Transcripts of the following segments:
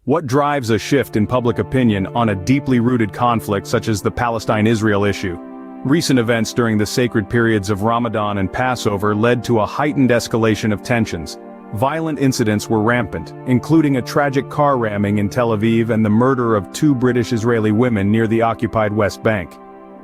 What drives a shift in public opinion on a deeply rooted conflict such as the Palestine-Israel issue? Recent events during the sacred periods of Ramadan and Passover led to a heightened escalation of tensions. Violent incidents were rampant, including a tragic car ramming in Tel Aviv and the murder of 2 British-Israeli women near the occupied West Bank.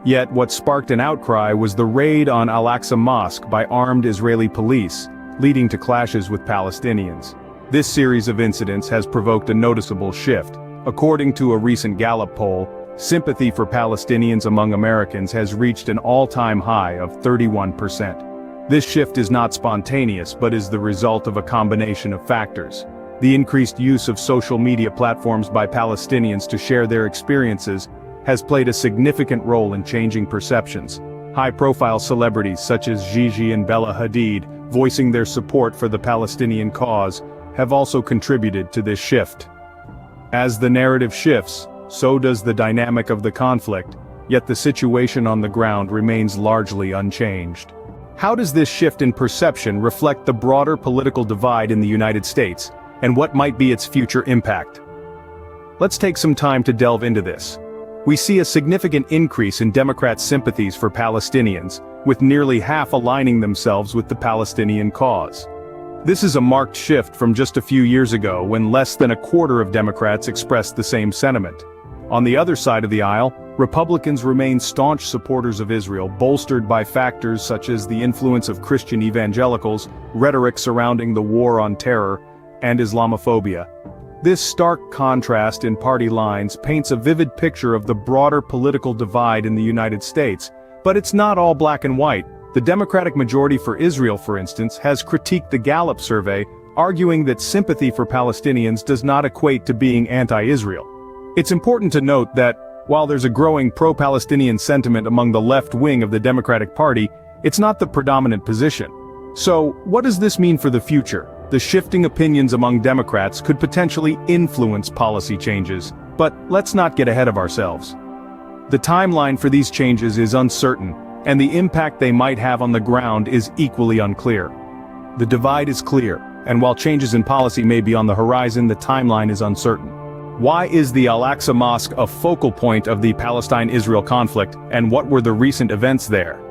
Yet what sparked an outcry was the raid on Al-Aqsa Mosque by armed Israeli police, leading to clashes with Palestinians. This series of incidents has provoked a noticeable shift. According to a recent Gallup poll, sympathy for Palestinians among Americans has reached an all-time high of 31%. This shift is not spontaneous but is the result of a combination of factors. The increased use of social media platforms by Palestinians to share their experiences has played a significant role in changing perceptions. High-profile celebrities such as Gigi and Bella Hadid, voicing their support for the Palestinian cause, have also contributed to this shift. As the narrative shifts, so does the dynamic of the conflict, yet the situation on the ground remains largely unchanged. How does this shift in perception reflect the broader political divide in the United States, and what might be its future impact? Let's take some time to delve into this. We see a significant increase in Democrats' sympathies for Palestinians, with nearly half aligning themselves with the Palestinian cause. This is a marked shift from just a few years ago when less than a quarter of Democrats expressed the same sentiment. On the other side of the aisle, Republicans remain staunch supporters of Israel, bolstered by factors such as the influence of Christian evangelicals, rhetoric surrounding the war on terror, and Islamophobia. This stark contrast in party lines paints a vivid picture of the broader political divide in the United States, but it's not all black and white. The Democratic majority for Israel, for instance, has critiqued the Gallup survey, arguing that sympathy for Palestinians does not equate to being anti-Israel. It's important to note that, while there's a growing pro-Palestinian sentiment among the left wing of the Democratic Party, it's not the predominant position. So, what does this mean for the future? The shifting opinions among Democrats could potentially influence policy changes, but let's not get ahead of ourselves. The timeline for these changes is uncertain, and the impact they might have on the ground is equally unclear. The divide is clear, and while changes in policy may be on the horizon, the timeline is uncertain. Why is the Al-Aqsa Mosque a focal point of the Palestine-Israel conflict, and what were the recent events there?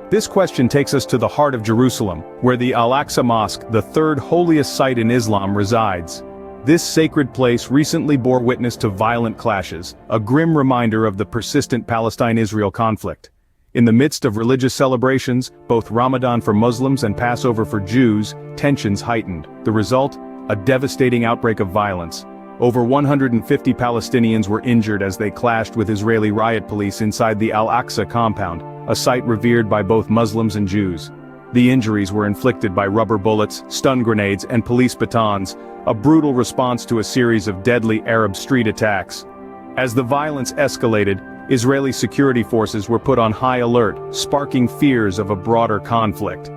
This question takes us to the heart of Jerusalem, where the Al-Aqsa Mosque, the third holiest site in Islam, resides. This sacred place recently bore witness to violent clashes, a grim reminder of the persistent Palestine-Israel conflict. In the midst of religious celebrations, both Ramadan for Muslims and Passover for Jews, tensions heightened. The result? A devastating outbreak of violence. Over 150 Palestinians were injured as they clashed with Israeli riot police inside the Al-Aqsa compound, a site revered by both Muslims and Jews. The injuries were inflicted by rubber bullets, stun grenades, and police batons, a brutal response to a series of deadly Arab street attacks. As the violence escalated, Israeli security forces were put on high alert, sparking fears of a broader conflict.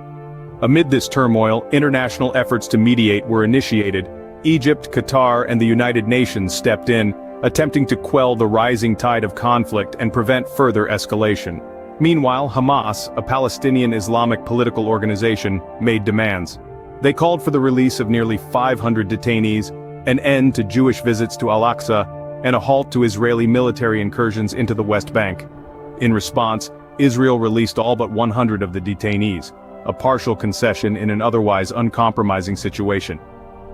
Amid this turmoil, international efforts to mediate were initiated. Egypt, Qatar, and the United Nations stepped in, attempting to quell the rising tide of conflict and prevent further escalation. Meanwhile, Hamas, a Palestinian Islamic political organization, made demands. They called for the release of nearly 500 detainees, an end to Jewish visits to Al-Aqsa, and a halt to Israeli military incursions into the West Bank. In response, Israel released all but 100 of the detainees, a partial concession in an otherwise uncompromising situation.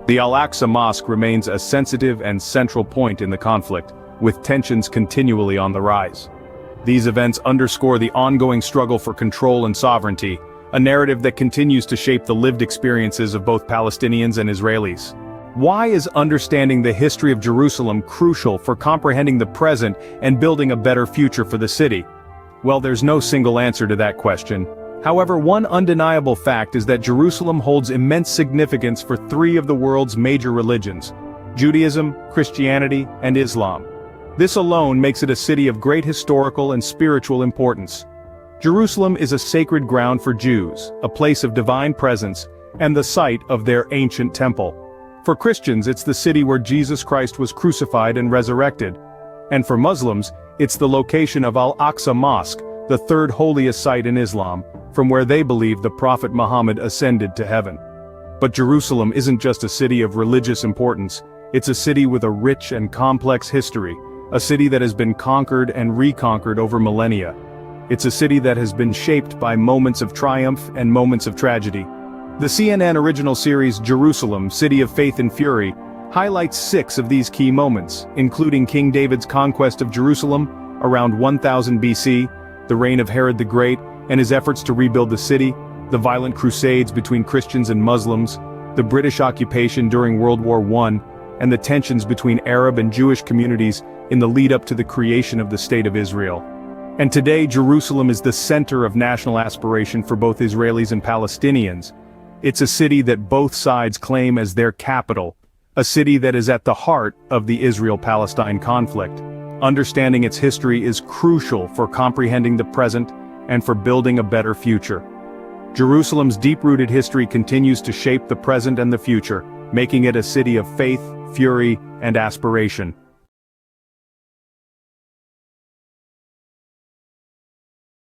The Al-Aqsa Mosque remains a sensitive and central point in the conflict, with tensions continually on the rise. These events underscore the ongoing struggle for control and sovereignty, a narrative that continues to shape the lived experiences of both Palestinians and Israelis. Why is understanding the history of Jerusalem crucial for comprehending the present and building a better future for the city? Well, there's no single answer to that question. However, one undeniable fact is that Jerusalem holds immense significance for 3 of the world's major religions: Judaism, Christianity, and Islam. This alone makes it a city of great historical and spiritual importance. Jerusalem is a sacred ground for Jews, a place of divine presence, and the site of their ancient temple. For Christians, it's the city where Jesus Christ was crucified and resurrected. And for Muslims, it's the location of Al-Aqsa Mosque, the third holiest site in Islam, from where they believe the Prophet Muhammad ascended to heaven. But Jerusalem isn't just a city of religious importance, It's a city with a rich and complex history, a city that has been conquered and reconquered over millennia. It's a city that has been shaped by moments of triumph and moments of tragedy. The CNN original series Jerusalem, City of Faith and Fury, highlights 6 of these key moments, including King David's conquest of Jerusalem around 1000 BC, the reign of Herod the Great, and his efforts to rebuild the city, the violent crusades between Christians and Muslims, the British occupation during World War I, and the tensions between Arab and Jewish communities in the lead-up to the creation of the State of Israel. And today, Jerusalem is the center of national aspiration for both Israelis and Palestinians. It's a city that both sides claim as their capital, a city that is at the heart of the Israel-Palestine conflict. Understanding its history is crucial for comprehending the present and for building a better future. Jerusalem's deep-rooted history continues to shape the present and the future, making it a city of faith, fury, and aspiration.